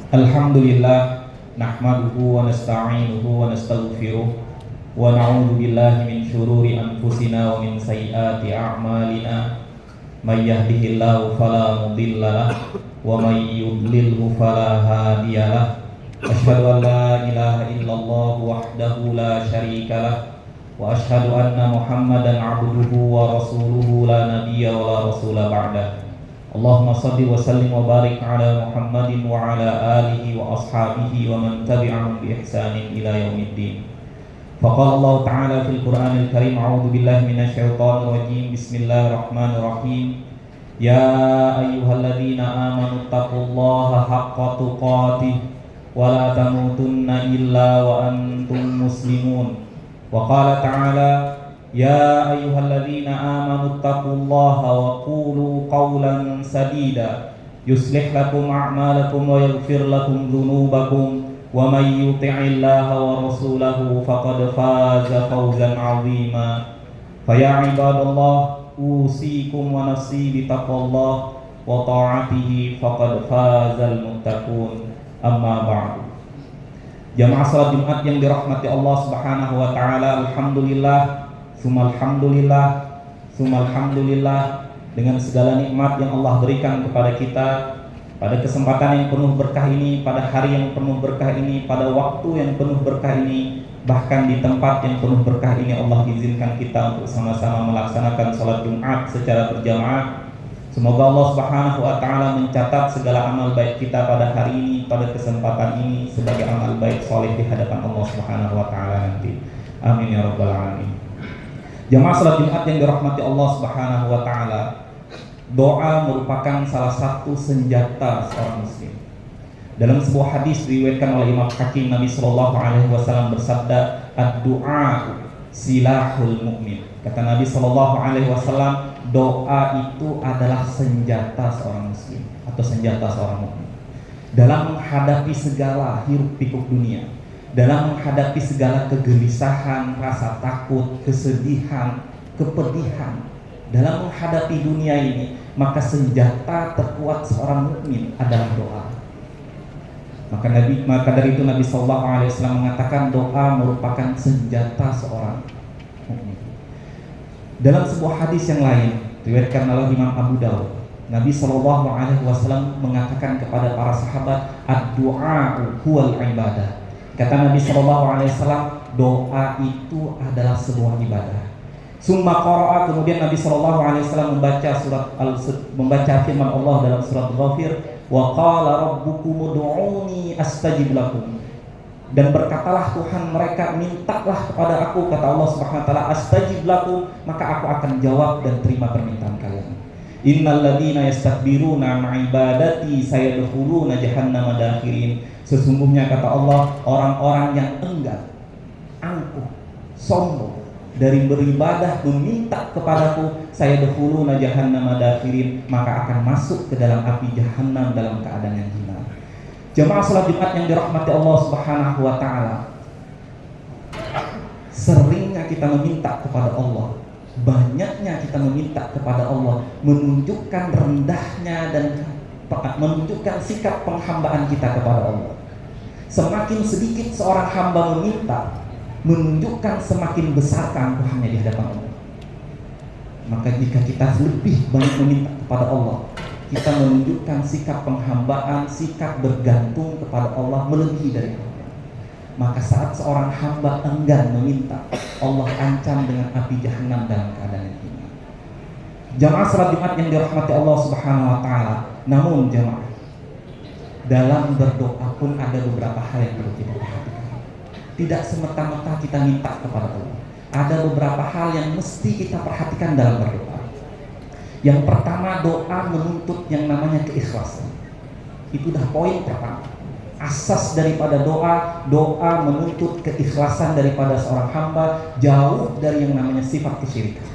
Alhamdulillah nahmaduhu wa nasta'inuhu wa nastaghfiruh wa na'udzu billahi min syururi anfusina wa min sayyiati a'malina may yahdihillahu fala mudhillalah wa may yudlilhu fala hadiyalah asyhadu an la ilaha illallah wahdahu la syarikalah wa asyhadu anna muhammadan abduhu wa rasuluhu la nabiyya wa la rasula ba'dah. Allahumma salli wa sallim wa barik ala Muhammadin wa ala alihi wa ashabihi wa man tabi'ahum bi ihsanin ila yaumiddin. Faqala Allah Ta'ala fil Qur'anil Karim, a'udzu billahi minasy syaithanir rajim. Bismillahirrahmanirrahim. Ya ayyuhalladzina amanu taqullaha haqqa tuqatih wa la tamutunna illa wa antum muslimun. Wa qala ta'ala Ya ayyuhalladzina amanu taqullaha wa qulu qawlan sadida yuslih lakum a'malakum wa yaghfir lakum dhunubakum wa may yuti'illaha wa rasulahu faqad faza fawzan 'azima. Fa ya ibadallah usikum wa nafsi bi taqwallah wa ta'atihi faqad fazal muttaqun. Amma ba'du. Jamaah salat Jumat yang dirahmati Allah Subhanahu wa taala, alhamdulillah Sumalhamdulillah dengan segala nikmat yang Allah berikan kepada kita pada kesempatan yang penuh berkah ini, pada hari yang penuh berkah ini, pada waktu yang penuh berkah ini, bahkan di tempat yang penuh berkah ini Allah izinkan kita untuk sama-sama melaksanakan sholat Jumat secara berjamaah. Semoga Allah Subhanahu wa taala mencatat segala amal baik kita pada hari ini, pada kesempatan ini sebagai amal baik soleh di hadapan Allah Subhanahu wa taala nanti. Amin ya rabbal alamin. Jamaah salat Jumat yang dirahmati Allah Subhanahu wa taala, doa merupakan salah satu senjata seorang muslim. Dalam sebuah hadis diriwayatkan oleh Imam Hakim, Nabi sallallahu alaihi wasallam bersabda, "Ad-du'a silahul mu'min." Kata Nabi sallallahu alaihi wasallam, doa itu adalah senjata seorang muslim atau senjata seorang mukmin dalam menghadapi segala hiruk pikuk dunia, dalam menghadapi segala kegelisahan, rasa takut, kesedihan, kepedihan, dalam menghadapi dunia ini, maka senjata terkuat seorang mukmin adalah doa. Maka dari itu Nabi sallallahu alaihi wasallam mengatakan doa merupakan senjata seorang mukmin. Dalam sebuah hadis yang lain diriwayatkan oleh Imam Abu Dawud, Nabi sallallahu alaihi wasallam mengatakan kepada para sahabat, ad-du'a huwal ibadah. Kata Nabi sallallahu alaihi wasallam, doa itu adalah sebuah ibadah. Summa qara'a, kemudian Nabi sallallahu alaihi wasallam membaca firman Allah dalam surat Ghafir, wa qala rabbukum ud'uni astajib lakum. Dan berkatalah Tuhan mereka, mintalah kepada aku, kata Allah Subhanahu wa taala, astajib lakum, maka aku akan jawab dan terima permintaan kalian. Innal ladzina yastakbiruna 'an ibadati sayadkhuluna jahannama dakhirin. Sesungguhnya kata Allah, orang-orang yang enggan, angkuh, sombong dari beribadah, meminta kepadaku, sayadkhuluna jahannama dakhirin, maka akan masuk ke dalam api jahannam dalam keadaan yang hina. Jemaah salat Jumat yang dirahmati Allah Subhanahu wa taala, seringnya kita meminta kepada Allah, banyaknya kita meminta kepada Allah, menunjukkan rendahnya dan menunjukkan sikap penghambaan kita kepada Allah. Semakin sedikit seorang hamba meminta, menunjukkan semakin besar keangkuhannya di hadapan Allah. Maka jika kita lebih banyak meminta kepada Allah, kita menunjukkan sikap penghambaan, sikap bergantung kepada Allah melebihi dari Allah. Maka saat seorang hamba enggan meminta, Allah ancam dengan api jahanam dalam keadaan yang hina. Jamaah salat Jumat yang dirahmati Allah Subhanahu wa taala, namun jamaah, dalam berdoa pun ada beberapa hal yang perlu kita perhatikan. Tidak semata-mata kita minta kepada Allah. Ada beberapa hal yang mesti kita perhatikan dalam berdoa. Yang pertama, doa menuntut yang namanya keikhlasan. Itu dah poin pertama. Asas daripada doa menuntut keikhlasan daripada seorang hamba, jauh dari yang namanya sifat kesyirikan.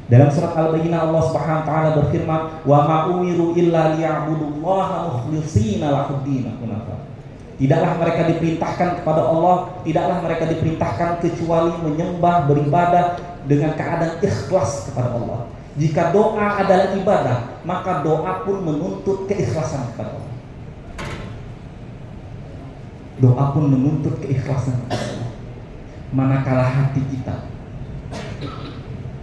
Dalam surat Al-Baqarah Allah Subhanahu wa taala berfirman, "Wa ma umiru illa liya'budullaha mukhlishina lahud-din hunafa." Tidaklah mereka diperintahkan kepada Allah, tidaklah mereka diperintahkan kecuali menyembah, beribadah dengan keadaan ikhlas kepada Allah. Jika doa adalah ibadah, maka doa pun menuntut keikhlasan kepada Allah. Doa pun menuntut keikhlasan kepada Allah. Manakala hati kita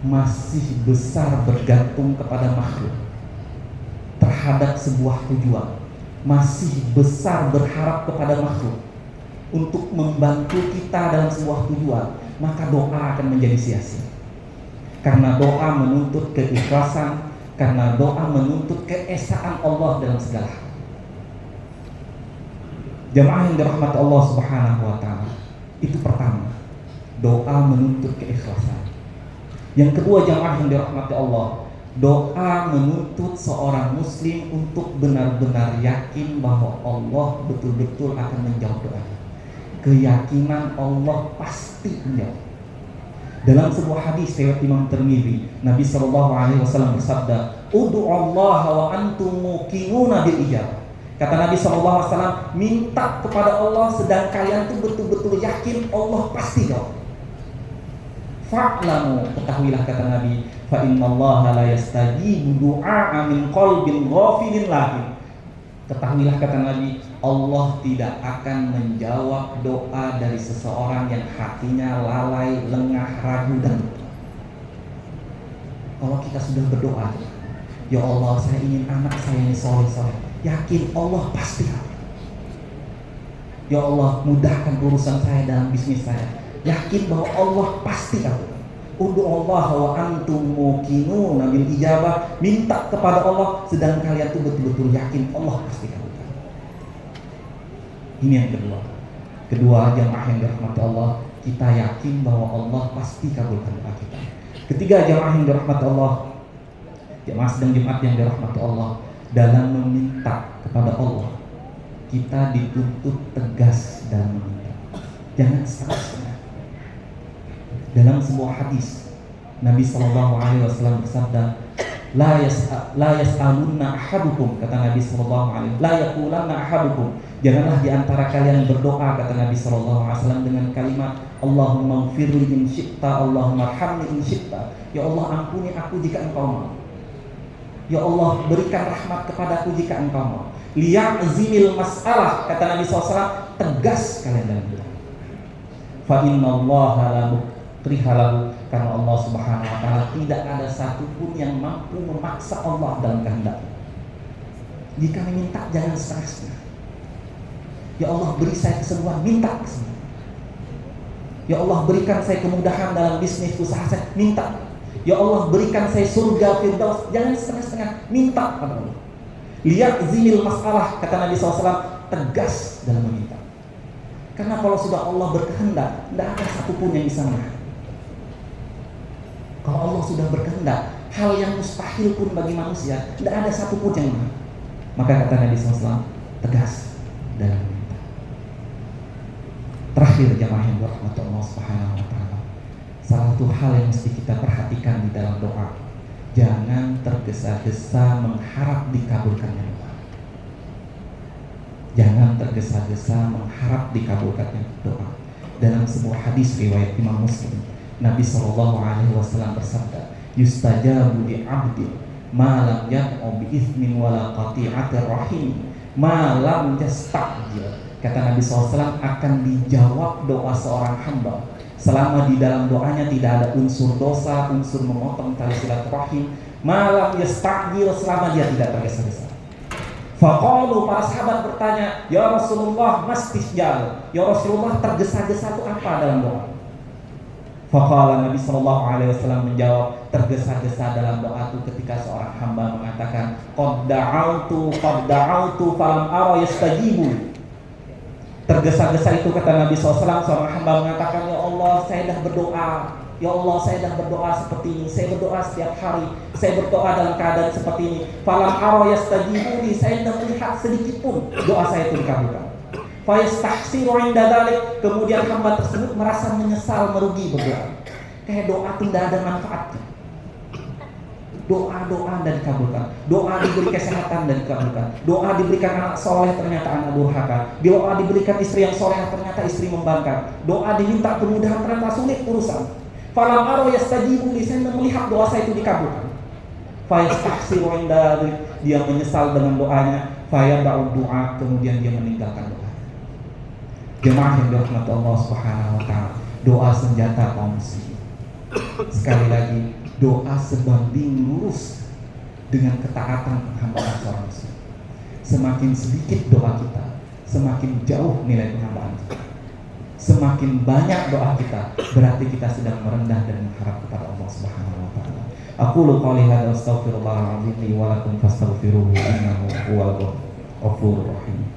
masih besar bergantung kepada makhluk terhadap sebuah tujuan, masih besar berharap kepada makhluk untuk membantu kita dalam sebuah tujuan, maka doa akan menjadi sia-sia. Karena doa menuntut keikhlasan, karena doa menuntut keesaan Allah dalam segala hal. Jamaah yang dirahmati Allah Subhanahu wa taala, itu pertama, doa menuntut keikhlasan. Yang kedua, jamaah yang dirahmati Allah, doa menuntut seorang muslim untuk benar-benar yakin bahwa Allah betul-betul akan menjawab doanya. Keyakinan Allah pasti menjawab. Dalam sebuah hadis riwayat Imam Tirmidzi, Nabi SAW bersabda, "Ud'u Allah wa antum muqinuna bil ijabah." Kata Nabi SAW, minta kepada Allah sedang kalian tuh betul-betul yakin Allah pasti jawab. Fa'lamu, ketahuilah kata Nabi, fa innallaha la yastajibu du'a min qalbin ghafilin lahin. Ketahuilah kata Nabi, Allah tidak akan menjawab doa dari seseorang yang hatinya lalai, lengah, ragu dan lupa. Kalau kita sudah berdoa, ya Allah, saya ingin anak saya ini soleh-soleh, yakin Allah pasti akan. Ya Allah, mudahkan urusan saya dalam bisnis saya, yakin bahwa Allah pasti akan. Ud'u Allah wa antum muqinuna bil ijabah, minta kepada Allah sedang kalian tuh betul-betul yakin Allah pasti kabulkan. Ini yang kedua. Kedua, jamaah yang dirahmati Allah, kita yakin bahwa Allah pasti kabulkan doa kita. Ketiga, jamaah yang dirahmati Allah, jamaah sedang Jumat yang dirahmati Allah, dalam meminta kepada Allah kita dituntut tegas dalam meminta. Jangan setengah-setengah. Dalam sebuah hadis Nabi SAW bersabda, la yas'alunna ahadukum, kata Nabi SAW, la yaqulanna ahadukum, janganlah diantara kalian berdoa, kata Nabi SAW, dengan kalimat Allahumma gfirli in syi'ta, Allahumma arhamni in syi'ta, ya Allah ampuni aku jika engkau mau, ya Allah berikan rahmat kepadaku jika engkau mau. Liya'zimil mas'alah, kata Nabi SAW, tegas kalian dalam doa. Fa innallaha la trihalahu, karena Allah Subhanahu wa taala tidak ada satupun yang mampu memaksa Allah dalam kehendaknya. Jika meminta jangan setengah-setengah. Ya Allah beri saya kesembuhan, minta kesembuhan. Ya Allah berikan saya kemudahan dalam bisnis usaha saya, minta. Ya Allah berikan saya surga firdaus, jangan setengah-setengah, minta pada Allah. Lihat zimil masalah, kata Nabi SAW, tegas dalam meminta. Karena kalau sudah Allah berkehendak, tidak ada satupun yang bisa menahan. Kalau Allah sudah berkehendak, hal yang mustahil pun bagi manusia, tidak ada satupun yang menahan. Maka kata Nabi SAW, tegas dalam meminta. Terakhir, jamaah yang dirahmati Allah Subhanahu wa taala, salah satu hal yang mesti kita perhatikan di dalam doa, jangan tergesa-gesa mengharap dikabulkannya doa. Jangan tergesa-gesa mengharap dikabulkannya doa. Dalam sebuah hadis riwayat Imam Muslim, Nabi SAW bersabda, yustajabu li abdin ma lam yad'u bi itsmin wala qati'atir rahim ma lam yasta'jil. Kata Nabi SAW, akan dijawab doa seorang hamba selama di dalam doanya tidak ada unsur dosa, unsur memotong tali silaturahim, ma lam yasta'jil, selama dia tidak tergesa-gesa. Faqalu, para sahabat bertanya, ya Rasulullah, mastijal, ya Rasulullah, tergesa-gesa itu apa dalam doa? Faqala, Nabi SAW menjawab, tergesa-gesa dalam doa itu ketika seorang hamba mengatakan, qad da'autu falam ara yastajibu. Tergesa-gesa itu, kata Nabi SAW, seorang hamba mengatakan, ya Allah, saya dah berdoa, ya Allah, saya dah berdoa seperti ini, saya berdoa setiap hari, saya berdoa dalam keadaan seperti ini, falam ara yastajibu, saya tidak melihat sedikit pun doa saya itu dikabulkan. Fayastahsiru inda dzalik, kemudian hamba tersebut merasa menyesal merugi berdoa. Kayak doa tidak ada manfaatnya. Doa dan dikabulkan. Doa diberi kesehatan dan dikabulkan. Doa diberikan anak soleh, ternyata anak durhaka. Doa diberikan istri yang soleh, ternyata istri membangkang. Doa diminta kemudahan, ternyata sulit urusan. Falam ara yastajibu, saya melihat doa saya itu dikabulkan. Fayastahsiru inda dzalik, dia menyesal dengan doanya. Fayada'u doa, kemudian dia meninggalkan doa. Jemaah yang dirahmati Allah Subhanahu wa taala, doa senjata kaum muslimin. Sekali lagi, doa sebanding lurus dengan ketaatan penghambaan seorang muslim. Semakin sedikit doa kita, semakin jauh nilai penghambaan kita. Semakin banyak doa kita, berarti kita sedang merendah dan mengharap kepada Allah Subhanahu wa taala. Aqulu qouli hadza astaghfirullahal azim li wa lakum fastaghfiruhu innahu huwal ghafurur rahim.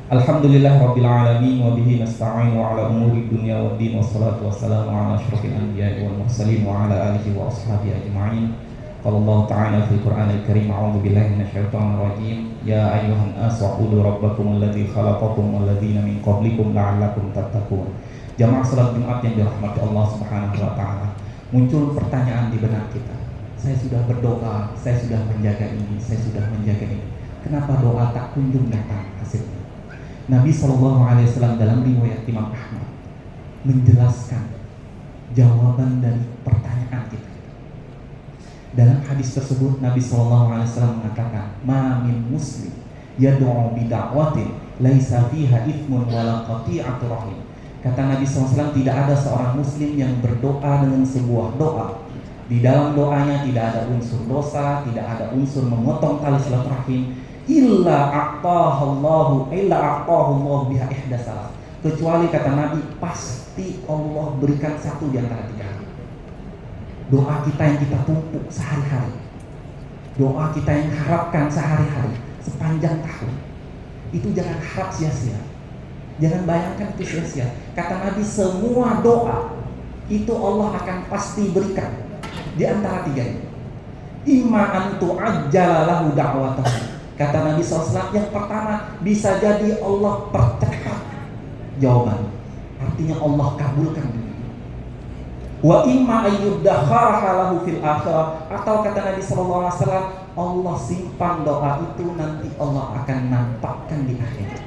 Alhamdulillah rabbil alamin wa bihi nasta'in wa ala umuri dunya waddin wassalatu wassalamu ala asyrafil anbiya'i wal mursalin wa ala alihi wa ashabihi ajma'in. Qala Allah ta'ala fil Qur'anil Karim, a'udzu billahi minasyaitonir rajim. Ya ayyuhan nas u'budu rabbakum alladzi khalaqakum wal ladzina min qablikum la'allakum tattaqun. Jamaah salat Jumat yang dirahmati Allah Subhanahu wa taala, muncul pertanyaan di benak kita. Saya sudah berdoa, saya sudah menjaga ini, saya sudah menjaga ini. Kenapa doa tak kunjung datang hasilnya? Nabi SAW dalam riwayat Imam Ahmad menjelaskan jawaban dari pertanyaan kita. Dalam hadis tersebut Nabi SAW mengatakan, "Ma min muslim yad'u bi da'watin laisa fiha ithmun wala qati'atu rahim." Kata Nabi SAW, tidak ada seorang muslim yang berdoa dengan sebuah doa, di dalam doanya tidak ada unsur dosa, tidak ada unsur memotong tali silaturahim, illa a'tahallahu biha ihdasalah, kecuali kata Nabi pasti Allah berikan satu di antara tiga hal. Doa kita yang kita tumpuk sehari-hari, doa kita yang harapkan sehari-hari sepanjang tahun, itu jangan harap sia-sia, jangan bayangkan itu sia-sia. Kata Nabi, semua doa itu Allah akan pasti berikan di antara tiga ini. Imma an tu'ajjala lahu da'watahu, kata Nabi SAW, yang pertama bisa jadi Allah percepat jawaban, artinya Allah kabulkan dulu. Wa imma ayyuddakharaha lahu fil akhirah, atau kata Nabi SAW, Allah simpan doa itu nanti Allah akan nampakkan di akhirat.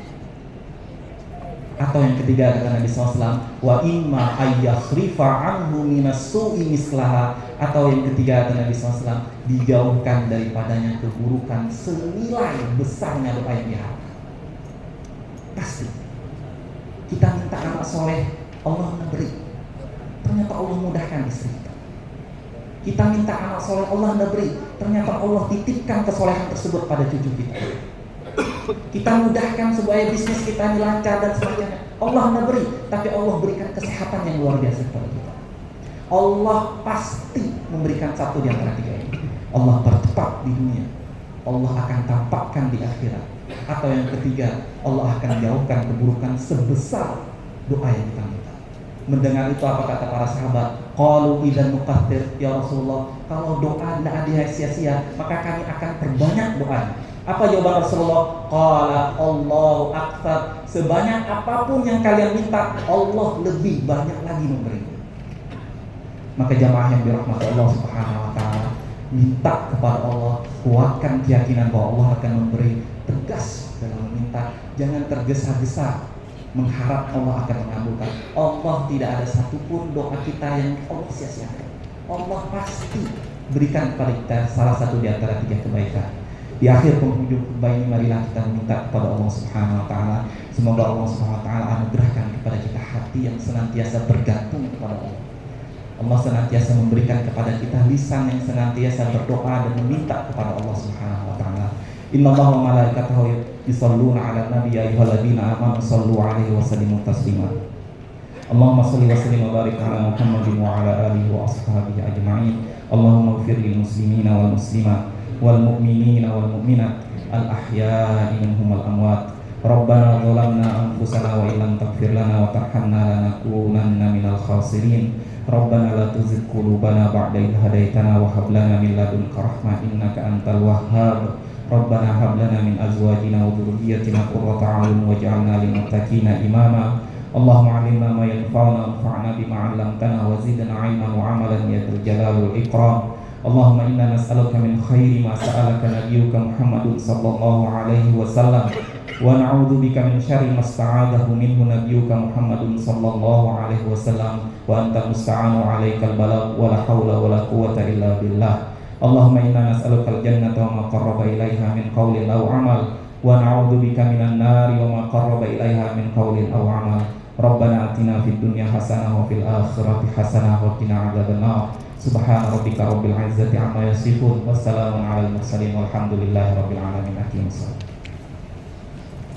Atau yang ketiga kata Nabi SAW, wa imma ayyasrifa anhu minas su'i mislaha, atau yang ketiga kata Nabi SAW, dijauhkan daripadanya keburukan senilai besarnya doa yang diharapkan. Pasti kita minta anak soleh, Allah memberi, ternyata Allah mudahkan istri kita. Kita minta anak soleh, Allah memberi, ternyata Allah titipkan kesolehan tersebut pada cucu kita. Kita mudahkan supaya bisnis kita ini lancar dan sebagainya, Allah memberi, tapi Allah berikan kesehatan yang luar biasa kepada kita. Allah pasti memberikan satu di antara tiga ini. Allah percepat di dunia, Allah akan tampakkan di akhirat. Atau yang ketiga, Allah akan jauhkan keburukan sebesar doa yang kita minta. Mendengar itu apa kata para sahabat? Qalu idzan nuqatir ya Rasulullah, kalau doa tidak ada sia-sia, maka kami akan perbanyak doanya. Apa jawaban Rasulullah? Qala Allahu akbar, sebanyak apapun yang kalian minta, Allah lebih banyak lagi memberi. Maka jamaah yang dirahmati Allah Subhanahu wa taala, minta kepada Allah, kuatkan keyakinan bahwa Allah akan memberi, tegas dalam meminta, jangan tergesa-gesa mengharap Allah akan mengabulkan. Allah tidak ada satupun doa kita yang Allah sia-siakan. Allah pasti berikan kepada kita salah satu di antara tiga kebaikan. Di akhir penghujung khutbah ini, marilah kita meminta kepada Allah Subhanahu wa taala, semoga Allah Subhanahu wa taala anugerahkan kepada kita hati yang senantiasa bergantung kepada Allah. Allah senantiasa memberikan kepada kita lisan yang senantiasa berdoa dan meminta kepada Allah Subhanahu wa taala. Innallaha wa malaikatahu yusholluna 'alan nabi ya ayyuhalladzina amanu shallu 'alaihi wa sallimu taslima. Allahumma shalli wa sallim wa barik 'ala Muhammadin wa 'ala alihi wa ashabihi ajma'in. Allahumma ighfir lil muslimina wal muslimat wal mu'minina wal mu'minat al ahya'i minhum wal amwat. Rabbana zalamna anfusana wa illam taghfir lana wa tarhamna lanakunanna minal khasirin. Rabbana la tuzigh qulubana ba'da idh hadaitana wa hab lana min ladunka rahmah innaka antal wahhab. Rabbana hab lana min azwajina wa dhurriyyatina qurrata a'yun waj'alna lil muttaqina imama. Allahumma 'allimna ma yanfa'una wanfa'na bima 'allamtana wa zidna 'ilman wa 'amalan ya dzal jalali wal ikram. Allahumma inna nas'aluka min khairi ma sa'alaka nabiyyuka Muhammadun sallallahu alaihi wasallam wa na'udzu bika min syarri ma sta'adahu minhu nabiyyuka Muhammadun sallallahu alaihi wasallam wa anta musta'anu 'alaikal balagh wa la haula wa la quwwata illa billah. Allahumma inna nas'aluka al-jannata wa ma qarraba ilaiha min qawlin aw 'amal wa na'udzu bika minan nari wa ma qarraba ilaiha min qawlin aw 'amal. Rabbana atina fid dunya hasanah wa fil akhirati hasanah wa qina adzabannar. Subhana rabbika rabbil izzati amma yasifun, wassalamun 'alal mursalin walhamdulillahi rabbil alamin.